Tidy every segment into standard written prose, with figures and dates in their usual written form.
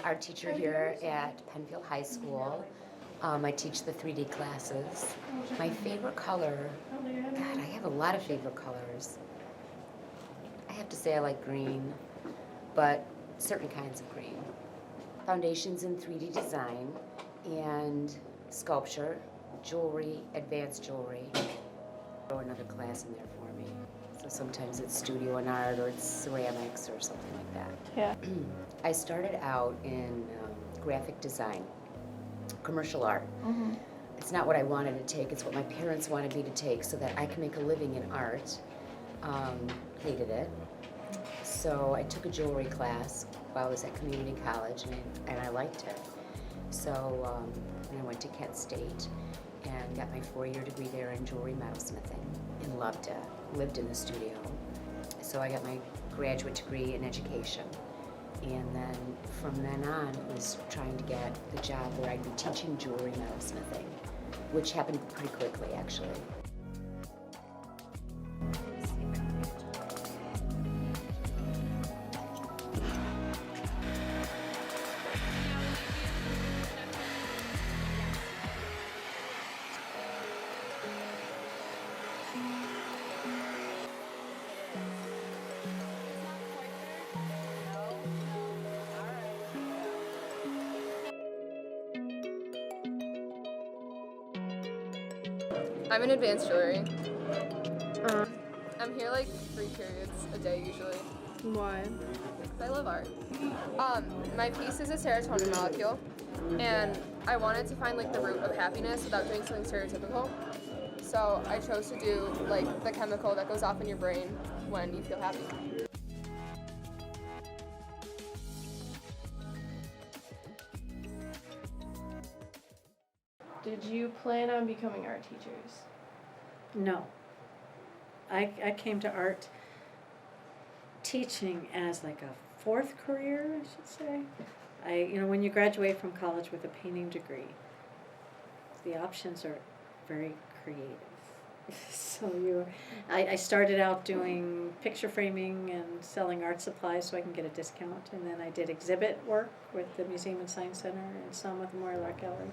art teacher here at Penfield High School. I teach the 3D classes. My favorite color, God, I have a lot of favorite colors. I have to say I like green, but certain kinds of green. Foundations in 3D design and sculpture, jewelry, advanced jewelry. Throw another class in there for me. So sometimes it's studio and art or it's ceramics or something like that. Yeah. I started out in graphic design, commercial art. Mm-hmm. It's not what I wanted to take, it's what my parents wanted me to take so that I can make a living in art. Hated it. So I took a jewelry class while I was at community college and I liked it. So and I went to Kent State and got my 4-year degree there in jewelry metalsmithing and loved it. Lived in the studio. So I got my graduate degree in education. And then from then on, it was trying to get the job where I'd be teaching jewelry metalsmithing, which happened pretty quickly, actually. I'm in advanced jewelry. I'm here like 3 periods a day usually. Why? Because I love art. My piece is a serotonin molecule, and I wanted to find like the root of happiness without doing something stereotypical. So I chose to do like the chemical that goes off in your brain when you feel happy. Did you plan on becoming art teachers? No. I came to art teaching as like a 4th career, I should say. When you graduate from college with a painting degree, the options are very creative. So I started out doing picture framing and selling art supplies so I can get a discount, and then I did exhibit work with the Museum and Science Center and some with the Memorial Art Gallery.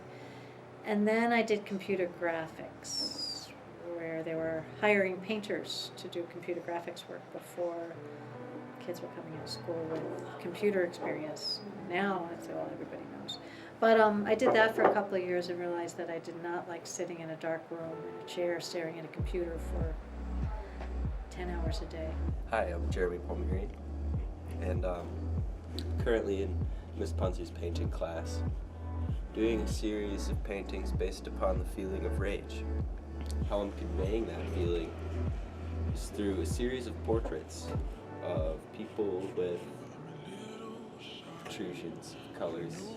And then I did computer graphics, where they were hiring painters to do computer graphics work before kids were coming out of school with computer experience. Now, that's all everybody knows. But I did that for a couple of years and realized that I did not like sitting in a dark room in a chair staring at a computer for 10 hours a day. Hi, I'm Jeremy Palmieri, and currently in Miss Punzi's painting class, doing a series of paintings based upon the feeling of rage. How I'm conveying that feeling is through a series of portraits of people with protrusions of colors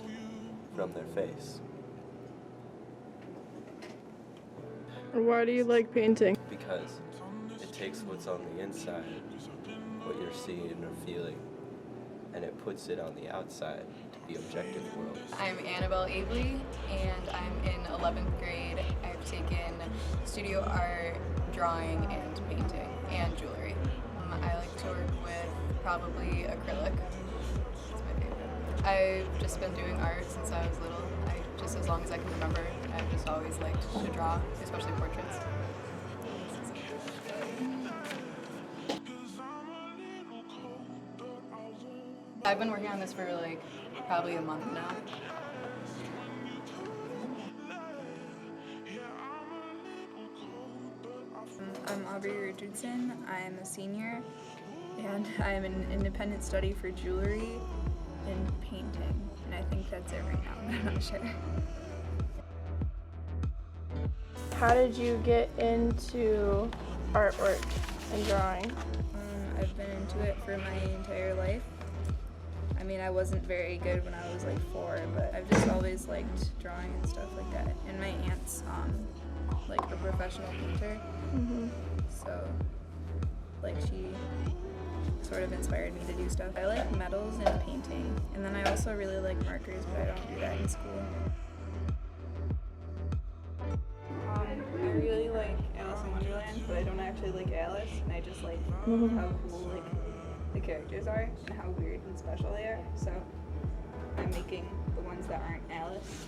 from their face. Why do you like painting? Because it takes what's on the inside, what you're seeing or feeling, and it puts it on the outside, the objective world. I'm Annabelle Abley, and I'm in 11th grade. I've taken studio art, drawing, and painting, and jewelry. I like to work with probably acrylic. It's my favorite. I've just been doing art since I was little. Just as long as I can remember, I've just always liked to draw, especially portraits. I've been working on this for like probably a month now. I'm Aubrey Richardson. I'm a senior, and I'm in independent study for jewelry and painting. And I think that's it right now, but I'm not sure. How did you get into artwork and drawing? I've been into it for my entire life. I mean, I wasn't very good when I was like 4, but I've just always liked drawing and stuff like that. And my aunt's like a professional painter, so like she sort of inspired me to do stuff. I like metals and painting, and then I also really like markers, but I don't do that in school. I really like Alice in Wonderland, but I don't actually like Alice, and I just like how cool like the characters are and how weird and special they are. So I'm making the ones that aren't Alice.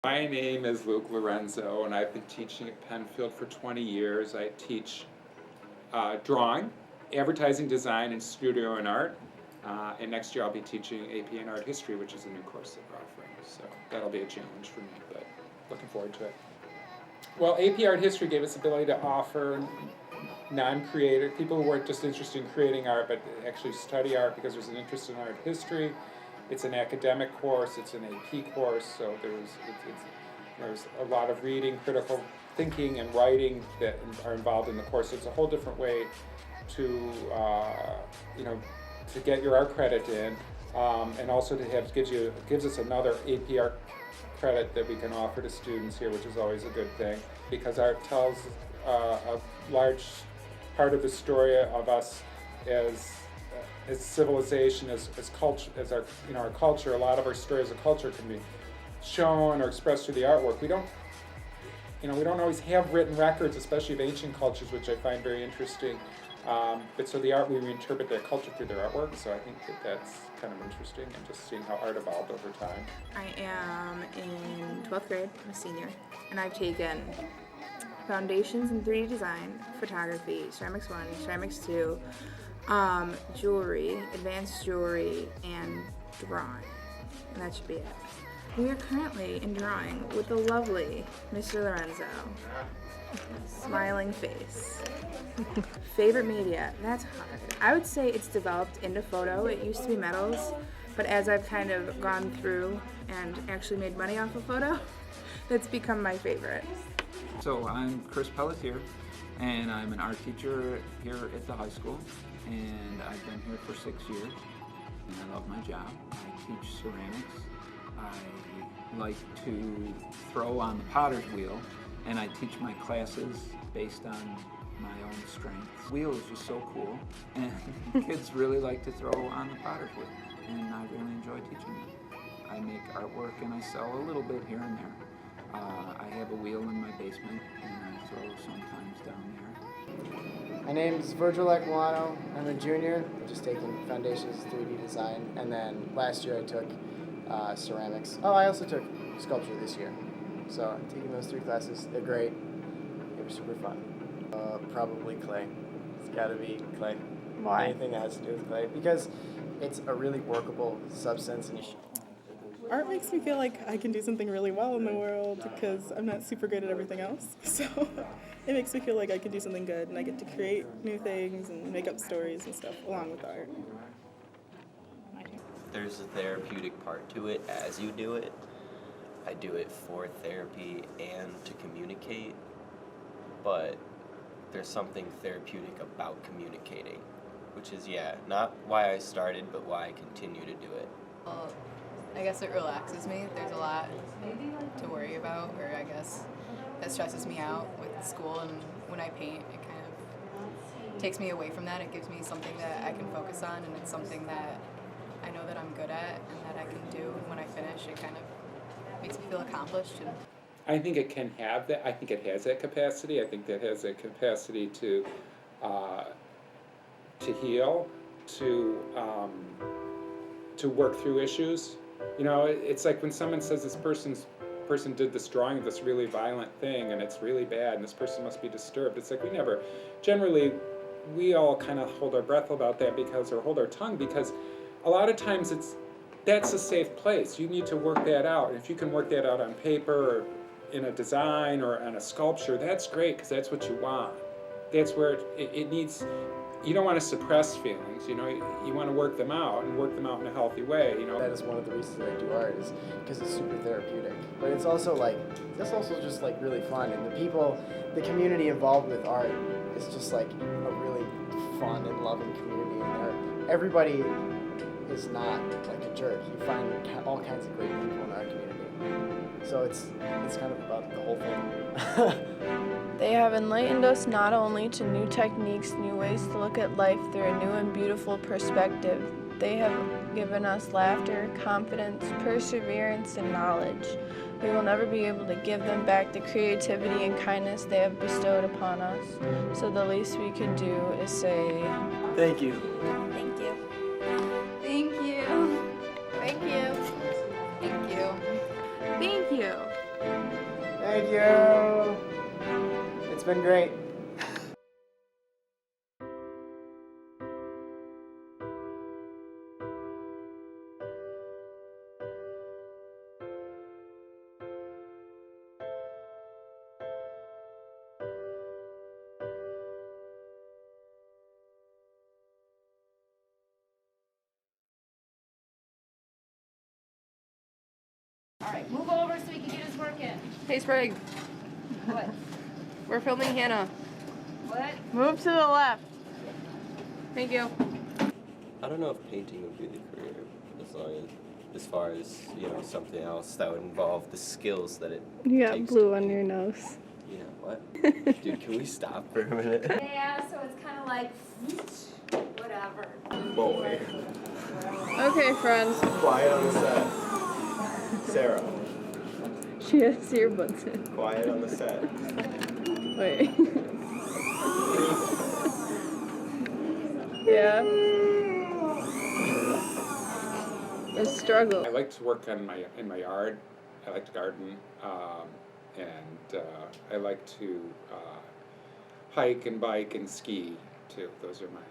My name is Luke Lorenzo, and I've been teaching at Penfield for 20 years. I teach drawing, advertising design, and studio and art. And next year I'll be teaching AP and art history, which is a new course that we're offering. So that'll be a challenge for me, but looking forward to it. Well, AP art history gave us the ability to offer non-creative, people who weren't just interested in creating art, but actually study art because there's an interest in art history. It's an academic course, it's an AP course, so there's a lot of reading, critical thinking, and writing that are involved in the course. It's a whole different way to, to get your art credit in, and also to have gives us another AP art credit that we can offer to students here, which is always a good thing, because art tells a large part of the story of us as civilization, as culture, as our our culture. A lot of our story as a culture can be shown or expressed through the artwork. We don't always have written records, especially of ancient cultures, which I find very interesting. But so the art, we reinterpret their culture through their artwork. So I think that's kind of interesting, and just seeing how art evolved over time. I am in 12th grade, I'm a senior, and I've taken foundations in 3D design, photography, ceramics 1, ceramics 2, jewelry, advanced jewelry, and drawing. And that should be it. We are currently in drawing with the lovely Mr. Lorenzo. Smiling face. Favorite media? That's hard. I would say it's developed into photo. It used to be metals, but as I've kind of gone through and actually made money off of photo, that's become my favorite. So I'm Chris Pelletier, and I'm an art teacher here at the high school, and I've been here for 6 years, and I love my job. I teach ceramics. I like to throw on the potter's wheel, and I teach my classes based on my own strengths. Wheel is just so cool, and kids really like to throw on the potter's wheel, and I really enjoy teaching them. I make artwork and I sell a little bit here and there. I have a wheel in my basement, and I throw sometimes down there. My name is Virgil Aquilano. I'm a junior. I'm just taking Foundations 3D Design, and then last year I took ceramics. Oh, I also took sculpture this year. So I'm taking those 3 classes. They're great. They were super fun. Probably clay. It's got to be clay. Why? Anything that has to do with clay, because it's a really workable substance. And art makes me feel like I can do something really well in the world because I'm not super good at everything else. So it makes me feel like I can do something good, and I get to create new things and make up stories and stuff along with art. There's a therapeutic part to it as you do it. I do it for therapy and to communicate, but there's something therapeutic about communicating, which is, not why I started, but why I continue to do it. Well, I guess it relaxes me. There's a lot to worry about, or I guess that stresses me out with school, and when I paint, it kind of takes me away from that. It gives me something that I can focus on, and it's something that I know that I'm good at and that I can do. And when I finish, it kind of makes me feel accomplished. And I think it can have that. I think it has that capacity. I think that has that capacity to heal, to work through issues. It's like when someone says this person did this drawing of this really violent thing, and it's really bad, and this person must be disturbed. It's like we all kind of hold our breath about that or hold our tongue, because a lot of times that's a safe place. You need to work that out. And if you can work that out on paper or in a design or on a sculpture, that's great, because that's what you want. That's where it needs. You don't want to suppress feelings, you want to work them out and work them out in a healthy way, That is one of the reasons that I do art, is because it's super therapeutic. But it's also just really fun, and the community involved with art is just like a really fun and loving community, and everybody is not like a jerk. You find all kinds of great people in our community. So it's kind of about the whole thing. They have enlightened us not only to new techniques, new ways to look at life through a new and beautiful perspective. They have given us laughter, confidence, perseverance, and knowledge. We will never be able to give them back the creativity and kindness they have bestowed upon us. So the least we can do is say, thank you. Thank you. Thank you. you. It's been great. All right, move over so he can get his work in. Hey Sprague, What? we're filming Hannah. What? Move to the left. Thank you. I don't know if painting would be the career, as far as something else that would involve the skills that it You got takes blue to on paint. your nose. You know what? Dude, can we stop for a minute? Yeah, so it's kind of like, whatever. Boy. Okay, friends. Quiet on the set. Sarah, She has earbuds in. quiet on the set. Wait. Yeah. A struggle. I like to work in my yard. I like to garden, and I like to hike and bike and ski too. Those are my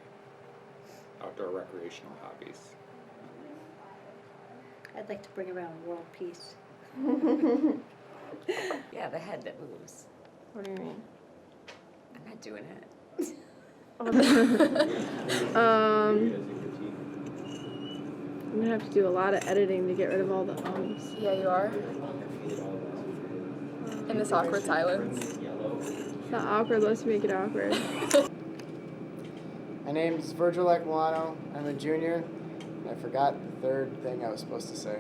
outdoor recreational hobbies. I'd like to bring around world peace. Yeah, the head that moves. What do you mean? I'm not doing it. I'm gonna have to do a lot of editing to get rid of all the ums. Yeah, you are. In this awkward silence. It's not awkward, let's make it awkward. My name is Virgil Ekmilano. I'm a junior. I forgot the third thing I was supposed to say.